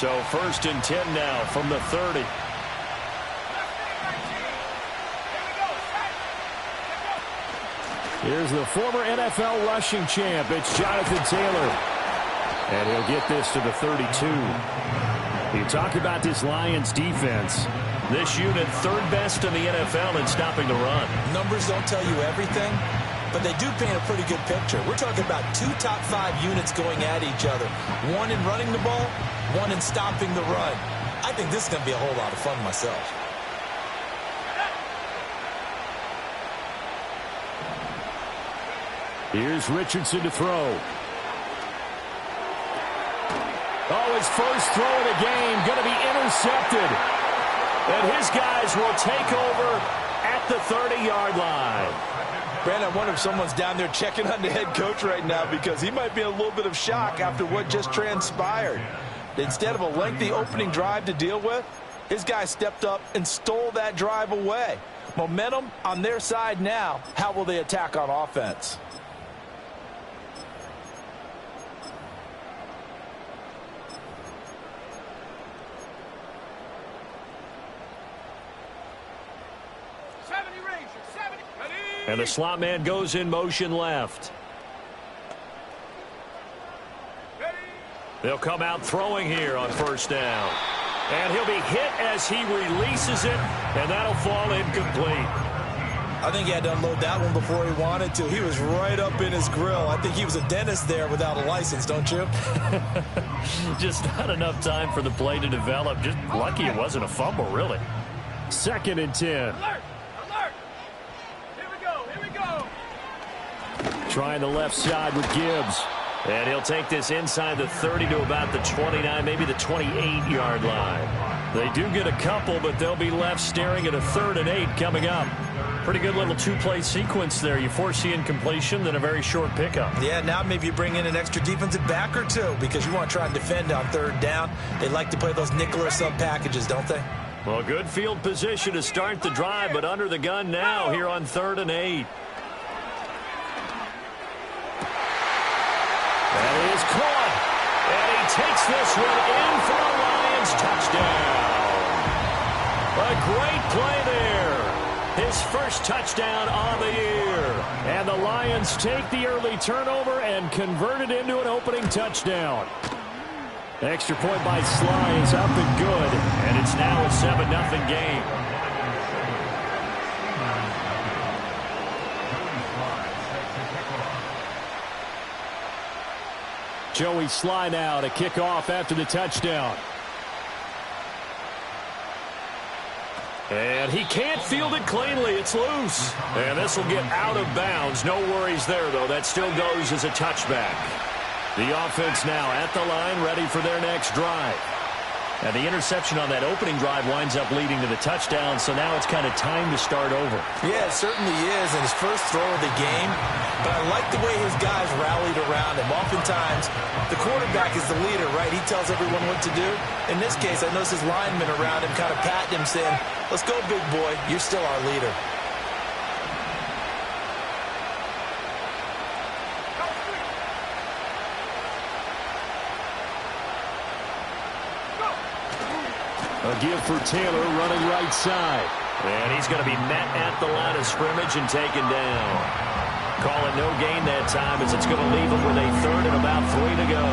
So 1st and 10 now from the 30. Here's the former NFL rushing champ. It's Jonathan Taylor. And he'll get this to the 32. You talk about this Lions defense. This unit 3rd best in the NFL in stopping the run. Numbers don't tell you everything, but they do paint a pretty good picture. We're talking about 2 top 5 units going at each other. 1 in running the ball, 1 in stopping the run. I think this is going to be a whole lot of fun myself. Here's Richardson to throw. Oh, his first throw of the game going to be intercepted. And his guys will take over at the 30-yard line. Brandon, I wonder if someone's down there checking on the head coach right now because he might be in a little bit of shock after what just transpired. Instead of a lengthy opening drive to deal with, his guy stepped up and stole that drive away. Momentum on their side now. How will they attack on offense? And the slot man goes in motion left. They'll come out throwing here on 1st down. And he'll be hit as he releases it, and that'll fall incomplete. I think he had to unload that one before he wanted to. He was right up in his grill. I think he was a dentist there without a license, don't you? Just not enough time for the play to develop. Just lucky it wasn't a fumble, really. 2nd and 10. Trying the left side with Gibbs. And he'll take this inside the 30 to about the 29, maybe the 28-yard line. They do get a couple, but they'll be left staring at a 3rd and 8 coming up. Pretty good little 2-play sequence there. You force the incompletion, then a very short pickup. Yeah, now maybe you bring in an extra defensive back or 2 because you want to try and defend on 3rd down. They like to play those nickel or sub packages, don't they? Well, good field position to start the drive, but under the gun now here on 3rd and 8. That is caught, and he takes this one in for a Lions touchdown. A great play there. His first touchdown on the year. And the Lions take the early turnover and convert it into an opening touchdown. Extra point by Sly is up and good, and it's now a 7-0 game. Joey Sly now to kick off after the touchdown. And he can't field it cleanly. It's loose. And this will get out of bounds. No worries there, though. That still goes as a touchback. The offense now at the line, ready for their next drive. And the interception on that opening drive winds up leading to the touchdown, so now it's kind of time to start over. Yeah, it certainly is, and his first throw of the game. But I like the way his guys rallied around him. Oftentimes, the quarterback is the leader, right? He tells everyone what to do. In this case, I noticed his linemen around him kind of patting him, saying, "Let's go, big boy. You're still our leader." A give for Taylor running right side. And he's going to be met at the line of scrimmage and taken down. Call it no gain that time as it's going to leave him with a 3rd and about 3 to go.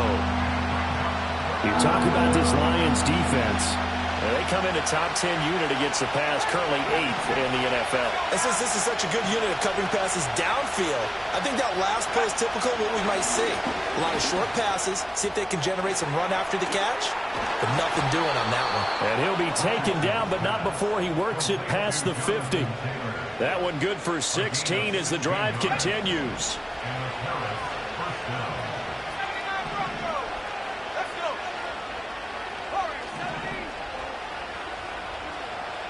You talk about this Lions defense. They come in a top 10 unit against the pass, currently 8th in the NFL. And since this is such a good unit of covering passes downfield, I think that last play is typical of what we might see. A lot of short passes, see if they can generate some run after the catch, but nothing doing on that one. And he'll be taken down, but not before he works it past the 50. That one good for 16 as the drive continues.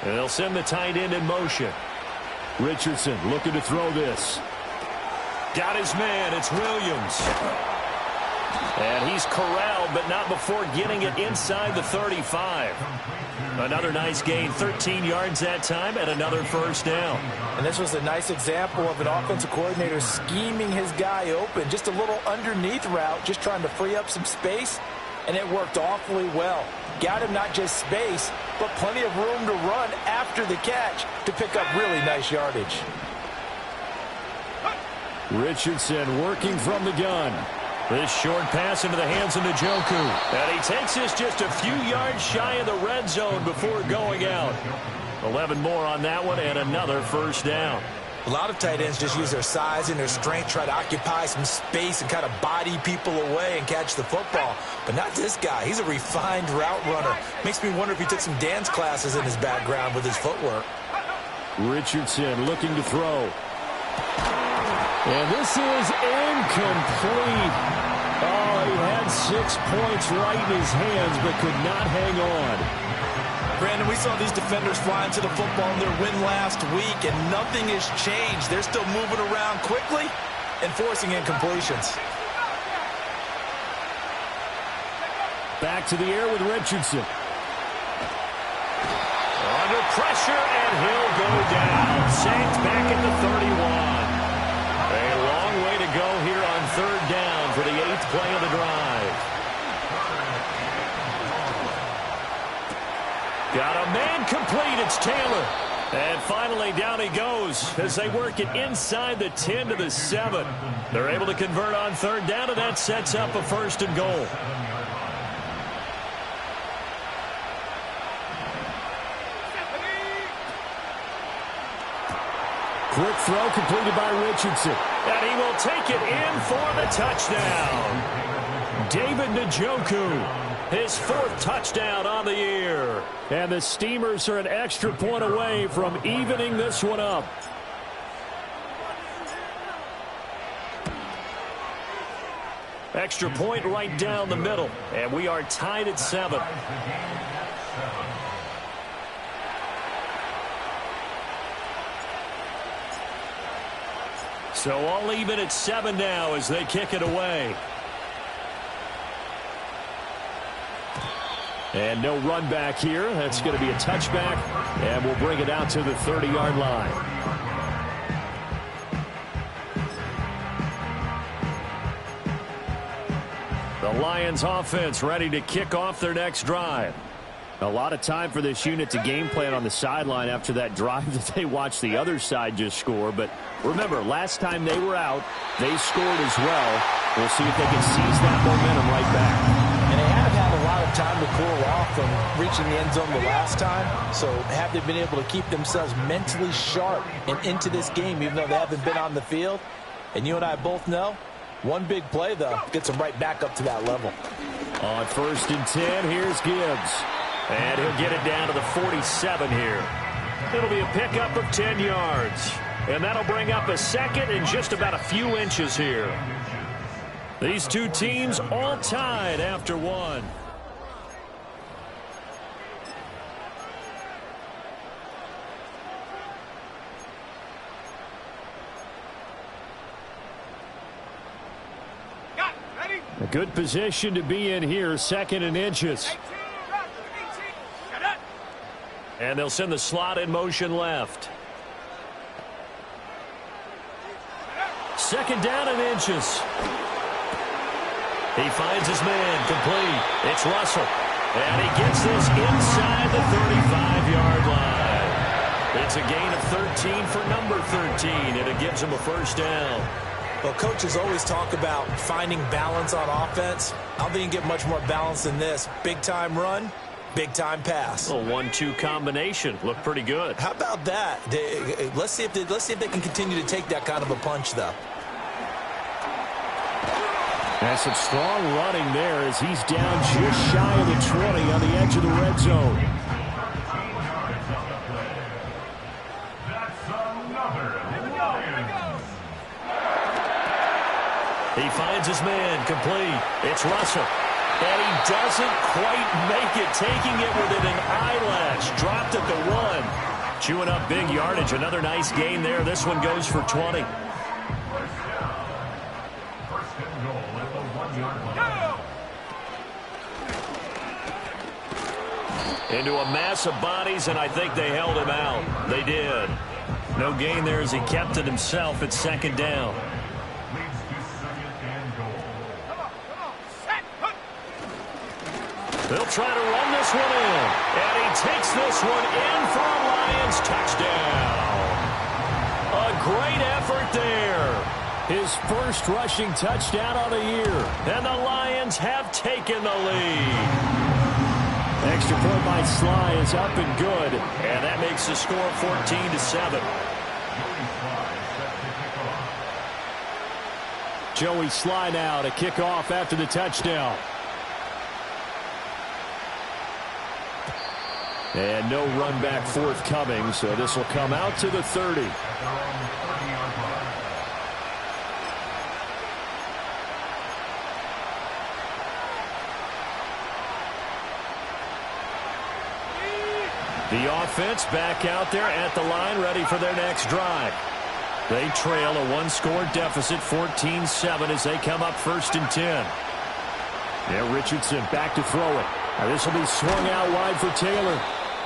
And they'll send the tight end in motion. Richardson looking to throw this. Got his man. It's Williams. And he's corralled, but not before getting it inside the 35. Another nice gain, 13 yards that time, and another first down. And this was a nice example of an offensive coordinator scheming his guy open. Just a little underneath route, just trying to free up some space. and it worked awfully well. Got him not just space, but plenty of room to run after the catch to pick up really nice yardage. Richardson working from the gun. This short pass into the hands of Njoku. And he takes this just a few yards shy of the red zone before going out. 11 more on that one and another first down. A lot of tight ends just use their size and their strength, try to occupy some space and kind of body people away and catch the football. But not this guy. He's a refined route runner. Makes me wonder if he took some dance classes in his background with his footwork. Richardson looking to throw. And this is incomplete. Oh, he had 6 points right in his hands but could not hang on. Brandon, we saw these defenders fly into the football in their win last week, and nothing has changed. They're still moving around quickly and forcing incompletions. Back to the air with Richardson. Under pressure, and he'll go down. Sacked back at the 31. A long way to go here on third down for the 8th play of the drive. Got a man complete. It's Taylor. And finally down he goes as they work it inside the 10 to the 7. They're able to convert on third down, and that sets up a 1st and goal. Quick throw completed by Richardson. And he will take it in for the touchdown. David Njoku. His 4th touchdown on the year. And the Steamers are an extra point away from evening this one up. Extra point right down the middle. And we are tied at 7. So all even at 7 now as they kick it away. And no run back here. That's going to be a touchback, and we'll bring it out to the 30-yard line. The Lions offense ready to kick off their next drive. A lot of time for this unit to game plan on the sideline after that drive that they watched the other side just score. But remember, last time they were out, they scored as well. We'll see if they can seize that momentum right back. And they have had a lot of time to cool off from reaching the end zone the last time. So have they been able to keep themselves mentally sharp and into this game, even though they haven't been on the field? And you and I both know, one big play, though, gets them right back up to that level. On 1st and 10, here's Gibbs. And he'll get it down to the 47 here. It'll be a pickup of 10 yards. And that'll bring up a 2nd and just about a few inches here. These two teams all tied after 1. A good position to be in here, 2nd and inches. And they'll send the slot in motion left. 2nd down and inches. He finds his man complete. It's Russell. And he gets this inside the 35-yard line. It's a gain of 13 for number 13, and it gives him a 1st down. Well, coaches always talk about finding balance on offense. I don't think you can get much more balance than this. Big-time run, big-time pass. A 1-2 combination. Looked pretty good. How about that? Let's see if they can continue to take that kind of a punch, though. That's some strong running there as he's down just shy of the 20 on the edge of the red zone. He finds his man complete. It's Russell. And he doesn't quite make it, taking it within an eyelash. Dropped at the 1. Chewing up big yardage. Another nice gain there. This one goes for 20. Into a mass of bodies, and I think they held him out. They did. No gain there as he kept it himself at 2nd down. They'll try to run this one in. And he takes this one in for a Lions touchdown. A great effort there. His first rushing touchdown of the year. And the Lions have taken the lead. Extra point by Sly is up and good. And that makes the score 14-7. Joey Sly now to kick off after the touchdown. And no run back forthcoming, so this will come out to the 30. The offense back out there at the line, ready for their next drive. They trail a one-score deficit, 14-7, as they come up 1st and 10. Now Richardson back to throw it. Now this will be swung out wide for Taylor.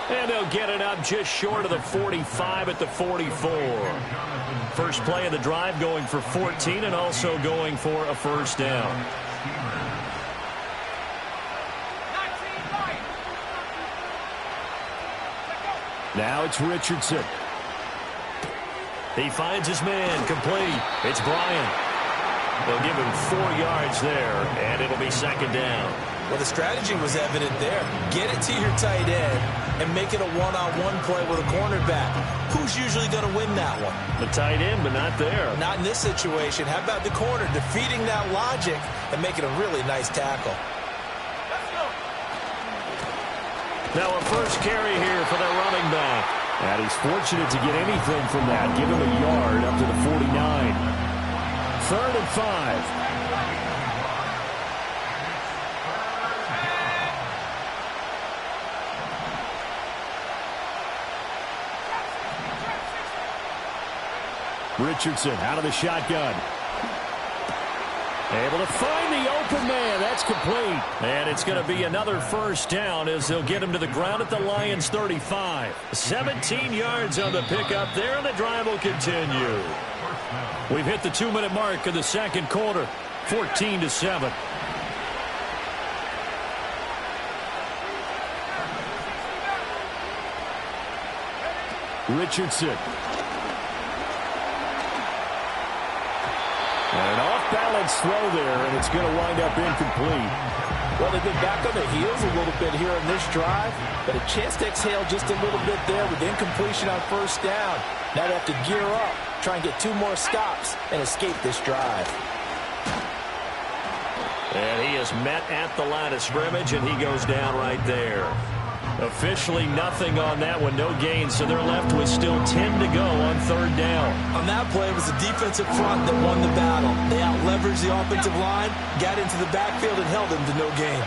And they'll get it up just short of the 45 at the 44. First play of the drive going for 14 and also going for a first down. Now it's Richardson. He finds his man complete. It's Bryant. They'll give him 4 yards there, and it'll be 2nd down. Well, the strategy was evident there. Get it to your tight end and make it a one-on-one play with a cornerback. Who's usually going to win that one? The tight end, but not there. Not in this situation. How about the corner defeating that logic and making a really nice tackle? Now a first carry here for the running back. And he's fortunate to get anything from that. Give him a yard up to the 49. 3rd and 5. Richardson out of the shotgun. Able to find the open man. That's complete. And it's going to be another first down as they'll get him to the ground at the Lions 35. 17 yards on the pickup there, and the drive will continue. We've hit the 2-minute mark of the second quarter. 14-7. Richardson. And an off-balance throw there, and it's going to wind up incomplete. Well, they've been back on their heels a little bit here in this drive, but a chance to exhale just a little bit there with incompletion on first down. Now they have to gear up, try and get 2 more stops, and escape this drive. And he is met at the line of scrimmage, and he goes down right there. Officially nothing on that one, no gain, so they're left with still 10 to go on 3rd down. On that play, it was the defensive front that won the battle. They out-leveraged the offensive line, got into the backfield, and held them to no gain.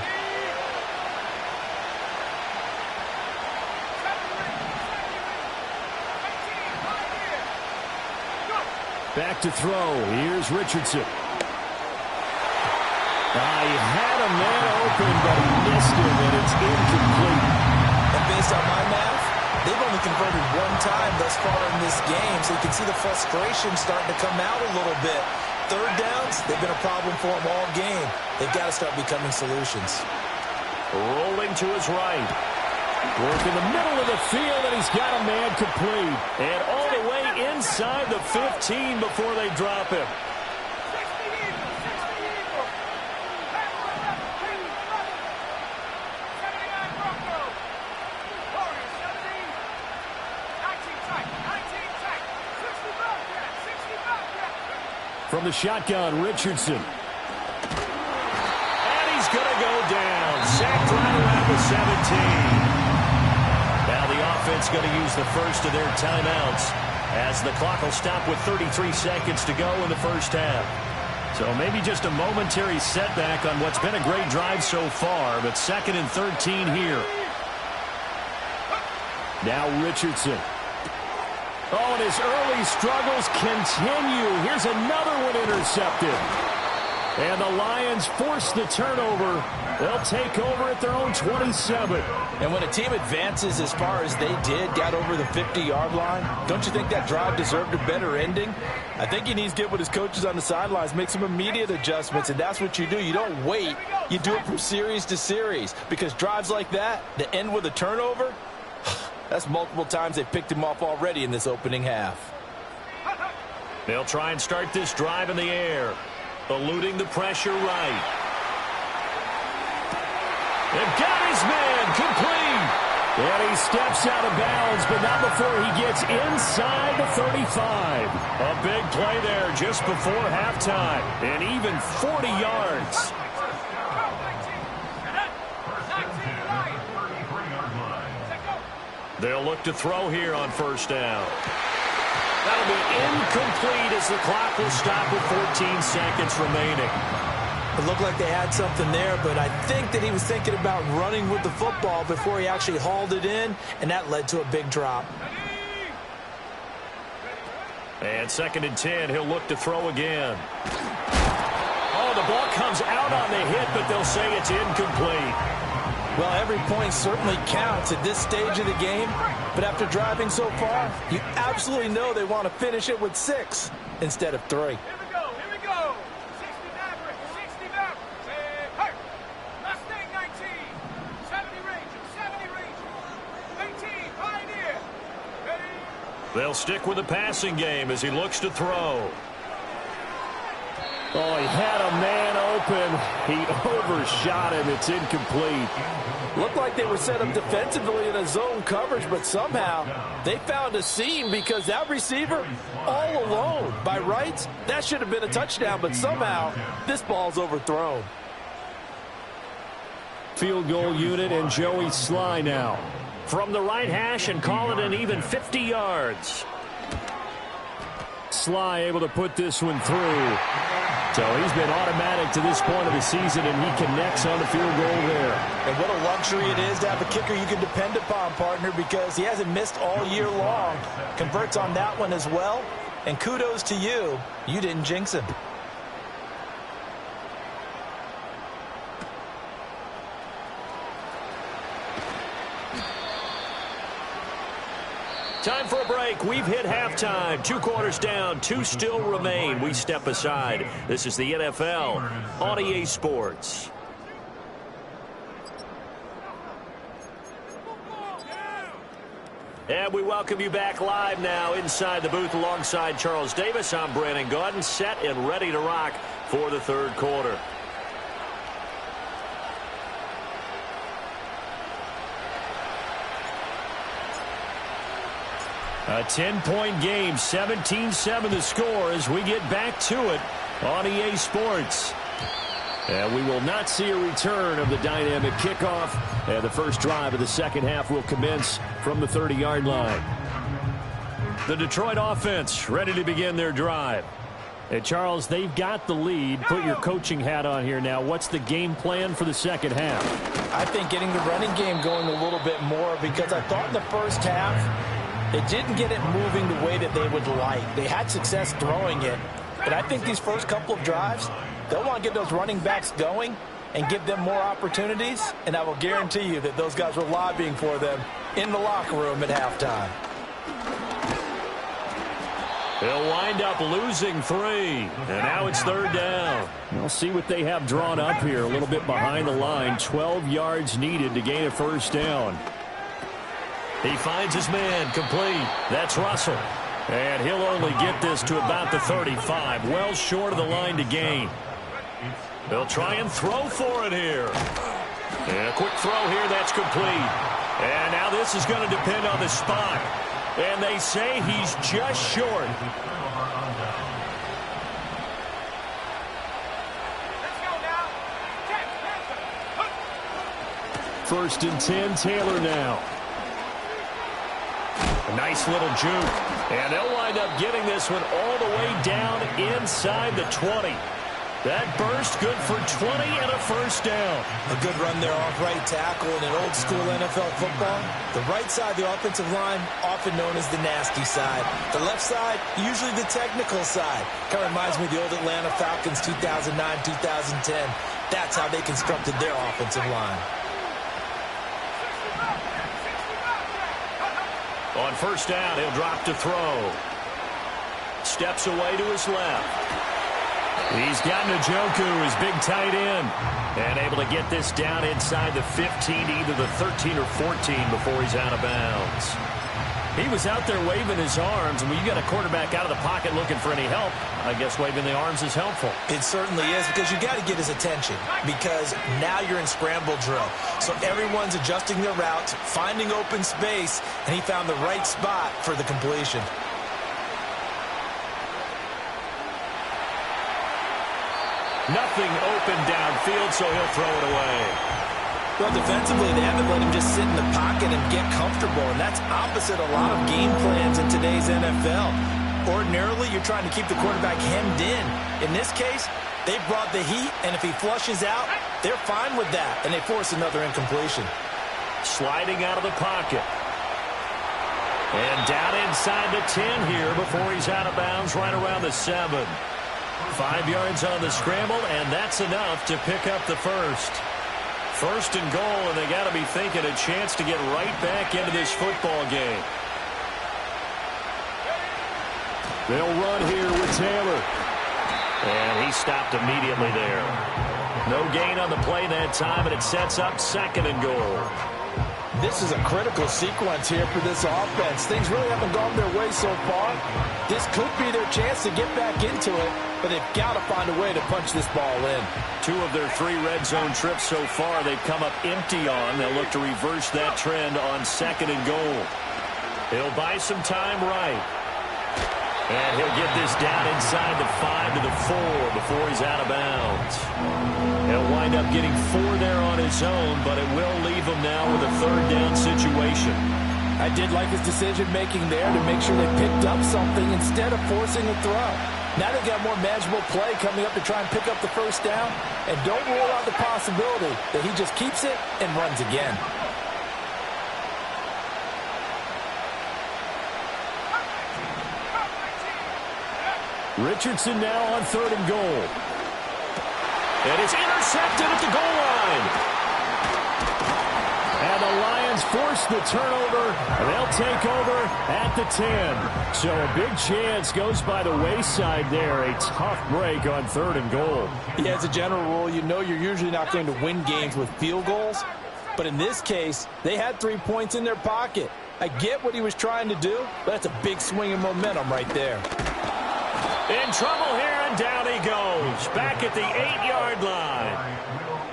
Back to throw. Here's Richardson. He had a man open, but he missed him, and it's incomplete. And based on my math, they've only converted 1 time thus far in this game, so you can see the frustration starting to come out a little bit. 3rd downs, they've been a problem for them all game. They've got to start becoming solutions. Rolling to his right. Work in the middle of the field, and he's got a man complete. And all the way inside the 15 before they drop him. From the shotgun, Richardson. And he's going to go down. Sacked right around the 17. Now the offense going to use the first of their timeouts as the clock will stop with 33 seconds to go in the first half. So maybe just a momentary setback on what's been a great drive so far, but 2nd and 13 here. Now Richardson. Oh, and his early struggles continue. Here's another one intercepted. And the Lions force the turnover. They'll take over at their own 27. And when a team advances as far as they did, got over the 50-yard line, don't you think that drive deserved a better ending? I think he needs to get with his coaches on the sidelines, make some immediate adjustments, and that's what you do. You don't wait. You do it from series to series, because drives like that end with a turnover, that's multiple times they've picked him off already in this opening half. They'll try and start this drive in the air, eluding the pressure right. They've got his man complete. And he steps out of bounds, but not before he gets inside the 35. A big play there just before halftime, and even 40 yards. They'll look to throw here on first down. That'll be incomplete as the clock will stop with 14 seconds remaining. It looked like they had something there, but I think that he was thinking about running with the football before he actually hauled it in, and that led to a big drop. And 2nd and 10, he'll look to throw again. Oh, the ball comes out on the hit, but they'll say it's incomplete. Well, every point certainly counts at this stage of the game, but after driving so far, you absolutely know they want to finish it with 6 instead of 3. They'll stick with the passing game as he looks to throw. Oh, he had a man open. He overshot him. It's incomplete. Looked like they were set up defensively in a zone coverage, but somehow they found a seam because that receiver all alone. By rights, that should have been a touchdown, but somehow this ball's overthrown. Field goal unit and Joey Sly now. From the right hash and call it an even 50 yards. Sly able to put this one through. So he's been automatic to this point of the season, and he connects on the field goal there. And what a luxury it is to have a kicker you can depend upon, partner, because he hasn't missed all year long. Converts on that one as well. And kudos to you. You didn't jinx him. Time for a break. We've hit halftime. 2 quarters down. 2 still remain. We step aside. This is the NFL on EA Sports. And we welcome you back live now inside the booth alongside Charles Davis. I'm Brandon Gaudin, set and ready to rock for the 3rd quarter. A 10-point game, 17-7 the score as we get back to it on EA Sports. And we will not see a return of the dynamic kickoff. And the first drive of the second half will commence from the 30-yard line. The Detroit offense ready to begin their drive. And Charles, they've got the lead. Put your coaching hat on here now. What's the game plan for the second half? I think getting the running game going a little bit more, because I thought in the first half they didn't get it moving the way that they would like. They had success throwing it. But I think these first couple of drives, they'll want to get those running backs going and give them more opportunities. And I will guarantee you that those guys were lobbying for them in the locker room at halftime. They'll wind up losing 3. And now it's 3rd down. We'll see what they have drawn up here. A little bit behind the line. 12 yards needed to gain a first down. He finds his man complete. That's Russell. And he'll only get this to about the 35. Well short of the line to gain. They'll try and throw for it here. And a quick throw here. That's complete. And now this is going to depend on the spot. And they say he's just short. First and 10, Taylor now. A nice little juke. And they'll wind up getting this one all the way down inside the 20. That burst good for 20 and a first down. A good run there off right tackle in an old school NFL football. The right side of the offensive line, often known as the nasty side. The left side, usually the technical side. Kind of reminds me of the old Atlanta Falcons 2009, 2010. That's how they constructed their offensive line. On first down, he'll drop to throw. Steps away to his left. He's got Njoku, his big tight end, and able to get this down inside the 15 to either the 13 or 14 before he's out of bounds. He was out there waving his arms, and when you got a quarterback out of the pocket looking for any help, I guess waving the arms is helpful. It certainly is, because you got to get his attention, because now you're in scramble drill. So everyone's adjusting their routes, finding open space, and he found the right spot for the completion. Nothing open downfield, so he'll throw it away. Well, defensively, they haven't let him just sit in the pocket and get comfortable, and that's opposite a lot of game plans in today's NFL. Ordinarily, you're trying to keep the quarterback hemmed in. In this case, they brought the heat, and if he flushes out, they're fine with that, and they force another incompletion. Sliding out of the pocket. And down inside the 10 here before he's out of bounds right around the 7. 5 yards on the scramble, and that's enough to pick up the first. First and goal, and they got to be thinking a chance to get right back into this football game. They'll run here with Taylor. And he stopped immediately there. No gain on the play that time, and it sets up second and goal. This is a critical sequence here for this offense. Things really haven't gone their way so far. This could be their chance to get back into it, but they've got to find a way to punch this ball in. 2 of their 3 red zone trips so far they've come up empty on. They'll look to reverse that trend on second and goal. He'll buy some time right. And he'll get this down inside the 5 to the 4 before he's out of bounds. He'll wind up getting 4 there on his own, but it will leave him now with a third down situation. I did like his decision-making there to make sure they picked up something instead of forcing a throw. Now they got more manageable play coming up to try and pick up the first down, and don't rule out the possibility that he just keeps it and runs again. Richardson now on third and goal. And it's intercepted at the goal line. And the Lions force the turnover. They'll take over at the 10. So a big chance goes by the wayside there. A tough break on third and goal. Yeah, as a general rule, you know you're usually not going to win games with field goals. But in this case, they had 3 points in their pocket. I get what he was trying to do, but that's a big swing of momentum right there. In trouble here, and down he goes. Back at the 8-yard line.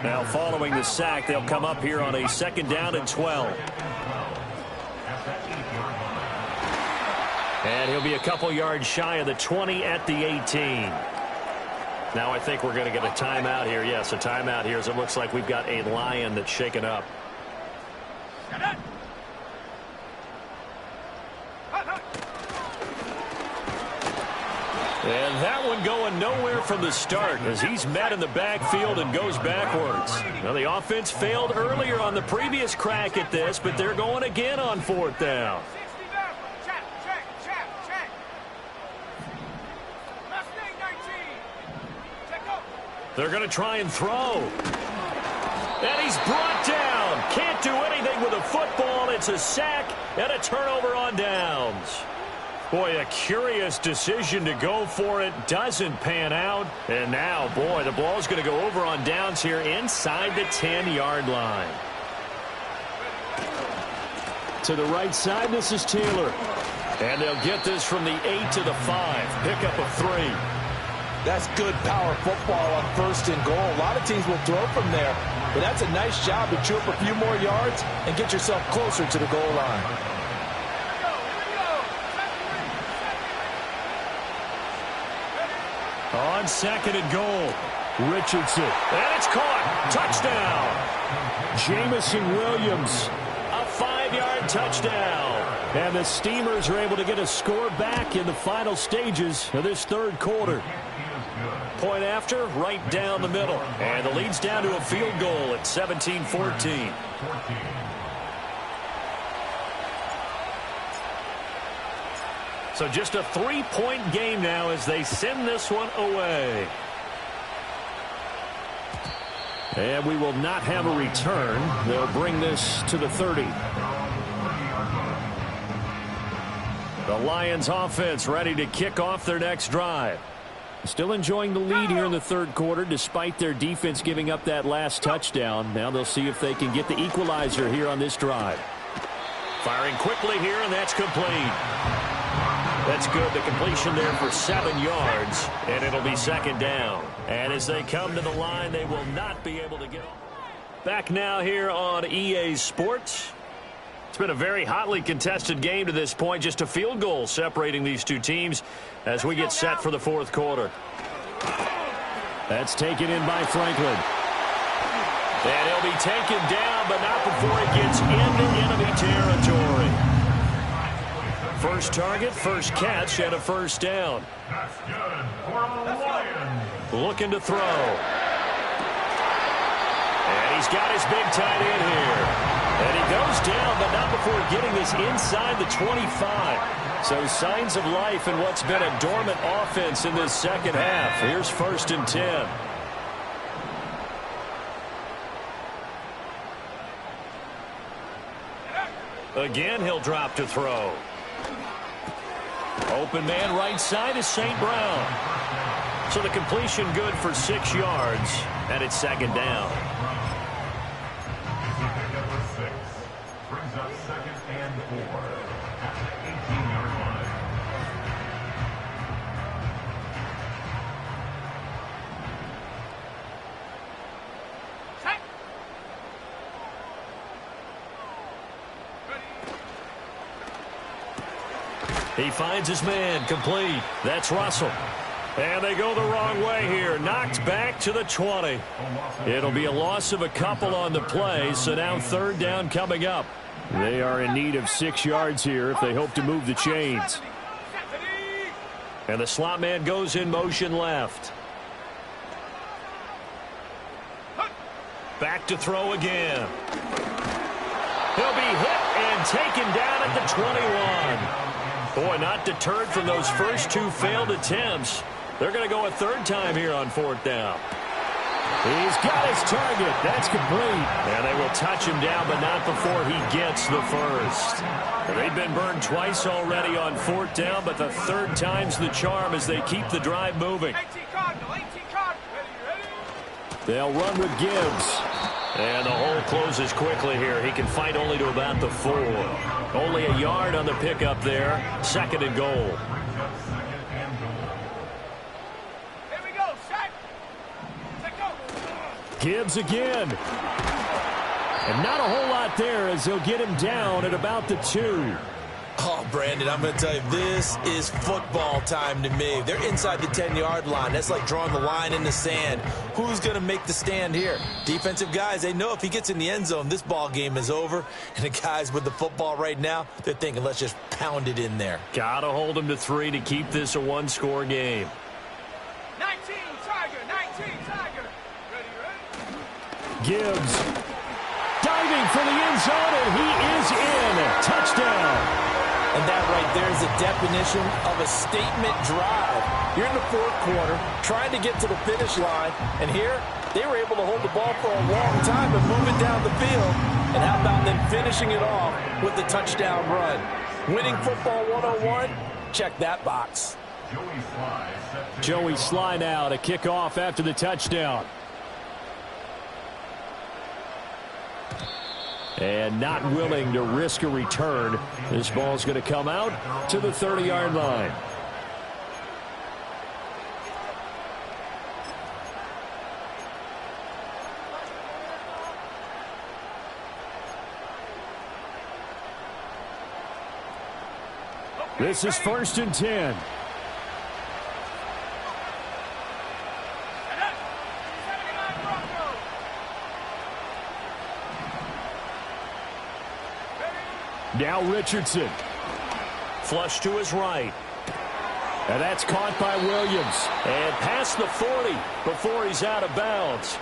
Now, following the sack, they'll come up here on a second down and 12. And he'll be a couple yards shy of the 20 at the 18. Now I think we're going to get a timeout here. Yes, a timeout here as it looks like we've got a Lion that's shaken up. And that one going nowhere from the start as he's met in the backfield and goes backwards. Now the offense failed earlier on the previous crack at this, but they're going again on fourth down. They're going to try and throw. And he's brought down. Can't do anything with a football. It's a sack and a turnover on downs. Boy, a curious decision to go for it. Doesn't pan out. And now, boy, the ball's going to go over on downs here inside the 10-yard line. To the right side, this is Taylor. And they'll get this from the 8 to the 5. Pickup of 3. That's good power football on first and goal. A lot of teams will throw from there, but that's a nice job to chew up a few more yards and get yourself closer to the goal line. On second and goal, Richardson. And it's caught. Touchdown. Jamison Williams. A 5-yard touchdown. And the Steamers are able to get a score back in the final stages of this third quarter. Point after, right down the middle. And the lead's down to a field goal at 17-14. So just a 3-point game now as they send this one away. And we will not have a return. They'll bring this to the 30. The Lions offense ready to kick off their next drive. Still enjoying the lead here in the third quarter despite their defense giving up that last touchdown. Now they'll see if they can get the equalizer here on this drive. Firing quickly here, and that's complete. That's good. The completion there for 7 yards, and it'll be second down. And as they come to the line, they will not be able to get off. Back now here on EA Sports. It's been a very hotly contested game to this point. Just a field goal separating these two teams as we get set for the fourth quarter. That's taken in by Franklin. And he'll be taken down, but not before he gets into enemy territory. First target, first catch, and a first down. That's good for the Lions. Looking to throw. And he's got his big tight end here. And he goes down, but not before getting this inside the 25. So signs of life in what's been a dormant offense in this second half. Here's 1st and 10. Again, he'll drop to throw. Open man right side is St. Brown. So the completion good for 6 yards, and it's second down. Brings up 2nd and 4 at the 18-yard line. He finds his man, complete. That's Russell. And they go the wrong way here. Knocked back to the 20. It'll be a loss of a couple on the play, so now third down coming up. They are in need of 6 yards here if they hope to move the chains. And the slot man goes in motion left. Back to throw again. He'll be hit and taken down at the 21. Boy, not deterred from those first 2 failed attempts. They're going to go a third time here on 4th down. He's got his target. That's complete. And they will touch him down, but not before he gets the first. They've been burned twice already on 4th down, but the third time's the charm as they keep the drive moving. They'll run with Gibbs. And the hole closes quickly here. He can fight only to about the 4. Only a yard on the pickup there. 2nd and goal. Gibbs again. And not a whole lot there as they'll get him down at about the 2. Oh, Brandon, I'm going to tell you, this is football time to me. They're inside the 10-yard line. That's like drawing the line in the sand. Who's going to make the stand here? Defensive guys, they know if he gets in the end zone, this ball game is over. And the guys with the football right now, they're thinking, let's just pound it in there. Got to hold him to 3 to keep this a one-score game. 19, Tiger, 19, Tiger. Ready. Gibbs diving for the end zone, and he is in. Touchdown. And that right there is the definition of a statement drive. You're in the 4th quarter, trying to get to the finish line, and here they were able to hold the ball for a long time and move it down the field. And how about them finishing it off with the touchdown run? Winning football 101? Check that box. Joey Sly now to kick off after the touchdown. And not willing to risk a return. This ball's going to come out to the 30-yard line. This is 1st and 10. Now Richardson. Flush to his right. And that's caught by Williams. And past the 40 before he's out of bounds.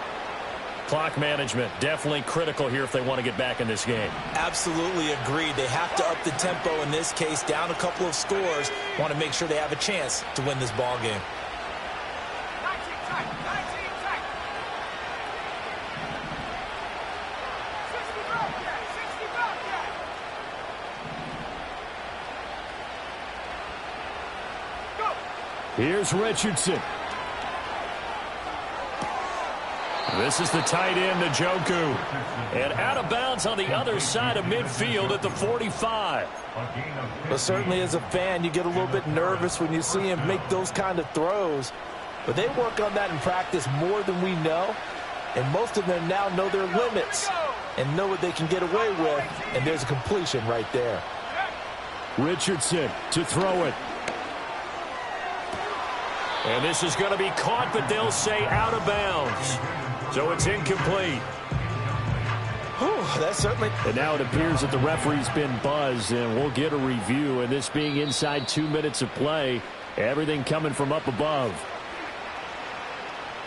Clock management, definitely critical here if they want to get back in this game. Absolutely agreed. They have to up the tempo in this case, down a couple of scores. Want to make sure they have a chance to win this ball game. 19 tight, 19 tight. 60 Bobcat, 60 Bobcat. Go. Here's Richardson. This is the tight end, Njoku. And out of bounds on the other side of midfield at the 45. Well, certainly as a fan, you get a little bit nervous when you see him make those kind of throws. But they work on that in practice more than we know. And most of them now know their limits and know what they can get away with. And there's a completion right there. Richardson to throw it. And this is going to be caught, but they'll say out of bounds. So it's incomplete. Whew, that's certainly... And now it appears that the referee's been buzzed, and we'll get a review. And this being inside 2 minutes of play, everything coming from up above.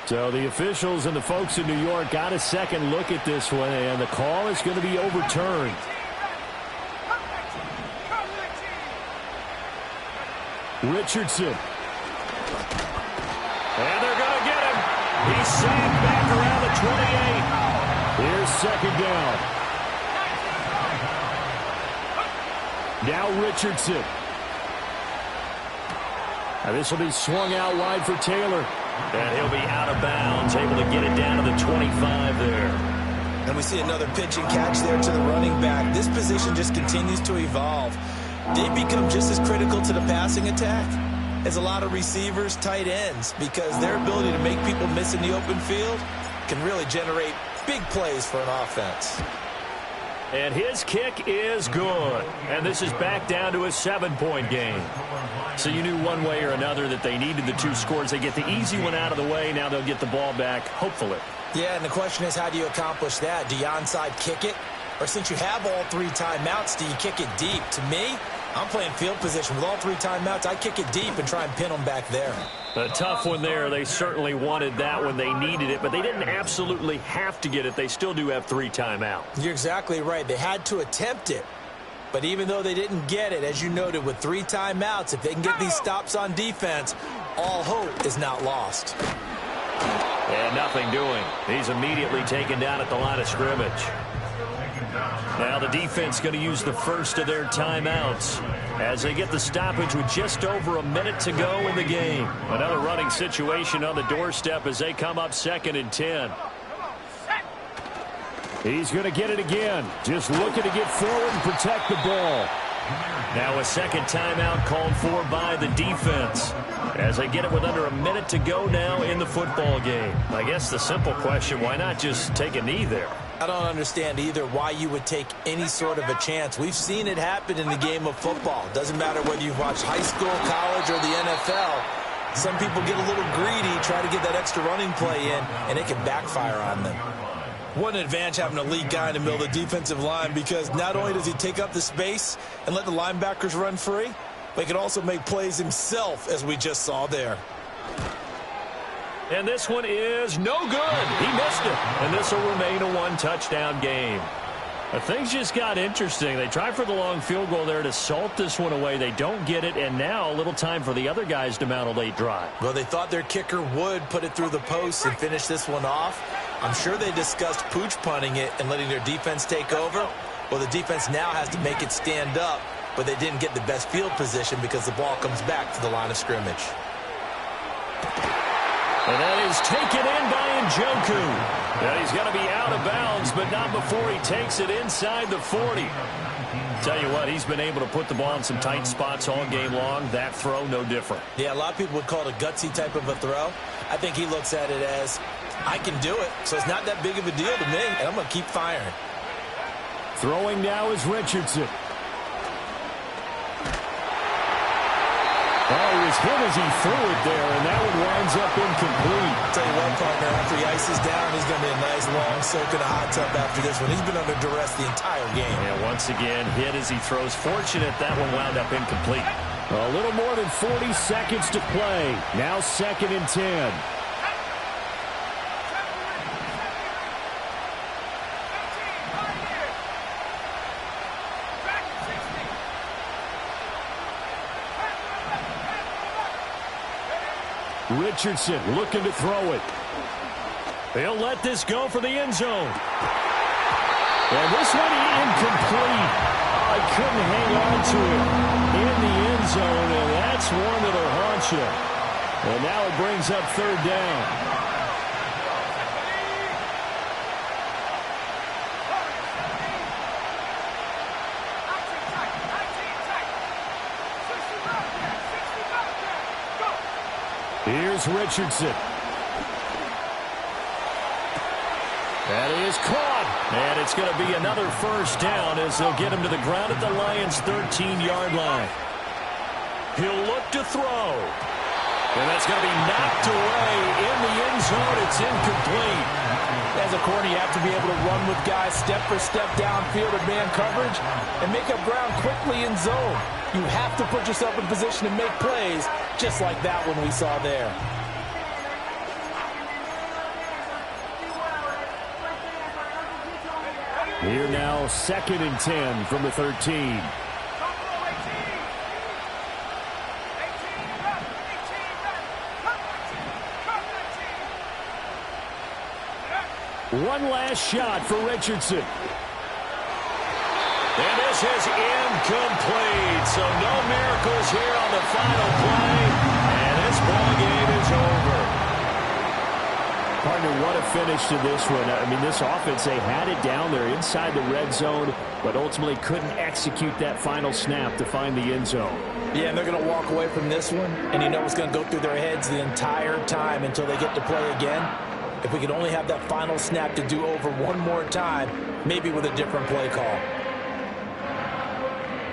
So the officials and the folks in New York got a second look at this one, and the call is going to be overturned. Richardson. And they're going to get him. He's sacked back around the 28. Here's second down. Now Richardson. Now this will be swung out wide for Taylor. And he'll be out of bounds, able to get it down to the 25 there. And we see another pitch and catch there to the running back. This position just continues to evolve. They become just as critical to the passing attack as a lot of receivers, tight ends, because their ability to make people miss in the open field can really generate big plays for an offense. And his kick is good. And this is back down to a 7-point game. So you knew one way or another that they needed the 2 scores. They get the easy one out of the way. Now they'll get the ball back, hopefully. Yeah, and the question is, how do you accomplish that? Do you onside kick it? Or since you have all 3 timeouts, do you kick it deep? To me, I'm playing field position. With all 3 timeouts, I kick it deep and try and pin them back there. A tough one there. They certainly wanted that when they needed it, but they didn't absolutely have to get it. They still do have 3 timeouts. You're exactly right. They had to attempt it. But even though they didn't get it, as you noted, with 3 timeouts, if they can get these stops on defense, all hope is not lost. And nothing doing. He's immediately taken down at the line of scrimmage. Now the defense going to use the first of their timeouts as they get the stoppage with just over a minute to go in the game. Another running situation on the doorstep as they come up 2nd and 10. He's going to get it again. Just looking to get forward and protect the ball. Now a second timeout called for by the defense as they get it with under a minute to go now in the football game. I guess the simple question, why not just take a knee there? I don't understand either why you would take any sort of a chance. We've seen it happen in the game of football. Doesn't matter whether you've watched high school, college, or the NFL. Some people get a little greedy, try to get that extra running play in, and it can backfire on them. What an advantage having an elite guy in the middle of the defensive line, because not only does he take up the space and let the linebackers run free, but he can also make plays himself, as we just saw there. And this one is no good. He missed it. And this will remain a 1-touchdown game. Things just got interesting. They try for the long field goal there to salt this one away. They don't get it, and now a little time for the other guys to mount a late drive. Well, they thought their kicker would put it through the post and finish this one off. I'm sure they discussed pooch punting it and letting their defense take over. Well, the defense now has to make it stand up, but they didn't get the best field position because the ball comes back to the line of scrimmage. And that is taken in by Njoku. And he's going to be out of bounds, but not before he takes it inside the 40. Tell you what, he's been able to put the ball in some tight spots all game long. That throw, no different. Yeah, a lot of people would call it a gutsy type of a throw. I think he looks at it as, I can do it, so it's not that big of a deal to me, and I'm going to keep firing. Throwing now is Richardson. Oh, he was hit as he threw it there, and that one winds up incomplete. I'll tell you what, partner, after he ices down, he's going to be a nice long soak in a hot tub after this one. He's been under duress the entire game. And once again, hit as he throws. Fortunate that one wound up incomplete. A little more than 40 seconds to play. Now 2nd and 10. Richardson looking to throw it. He'll let this go for the end zone. And this one incomplete. Oh, he couldn't hang on to it in the end zone, and that's one that'll haunt you. And now it brings up 3rd down. Here's Richardson. That is caught. And it's going to be another 1st down as they'll get him to the ground at the Lions' 13-yard line. He'll look to throw. And that's going to be knocked away in the end zone. It's incomplete. As a corner, you have to be able to run with guys step for step downfield in man coverage and make up ground quickly in zone. You have to put yourself in position to make plays, just like that one we saw there. Here now, 2nd and 10 from the 13. One last shot for Richardson. And this is incomplete. So no miracles here on the final play. And this ball game is over. Partner, what a finish to this one. I mean, this offense, they had it down there inside the red zone, but ultimately couldn't execute that final snap to find the end zone. Yeah, and they're going to walk away from this one, and you know it's going to go through their heads the entire time until they get to play again. If we could only have that final snap to do over one more time, maybe with a different play call.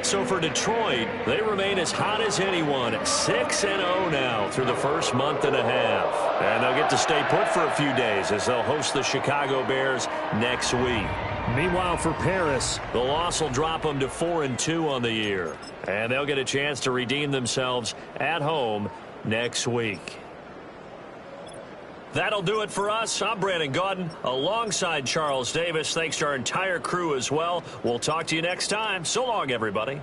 So for Detroit, they remain as hot as anyone at 6-0 now through the first month and a half. And they'll get to stay put for a few days as they'll host the Chicago Bears next week. Meanwhile, for Paris, the loss will drop them to 4-2 on the year. And they'll get a chance to redeem themselves at home next week. That'll do it for us. I'm Brandon Gaudin alongside Charles Davis. Thanks to our entire crew as well. We'll talk to you next time. So long, everybody.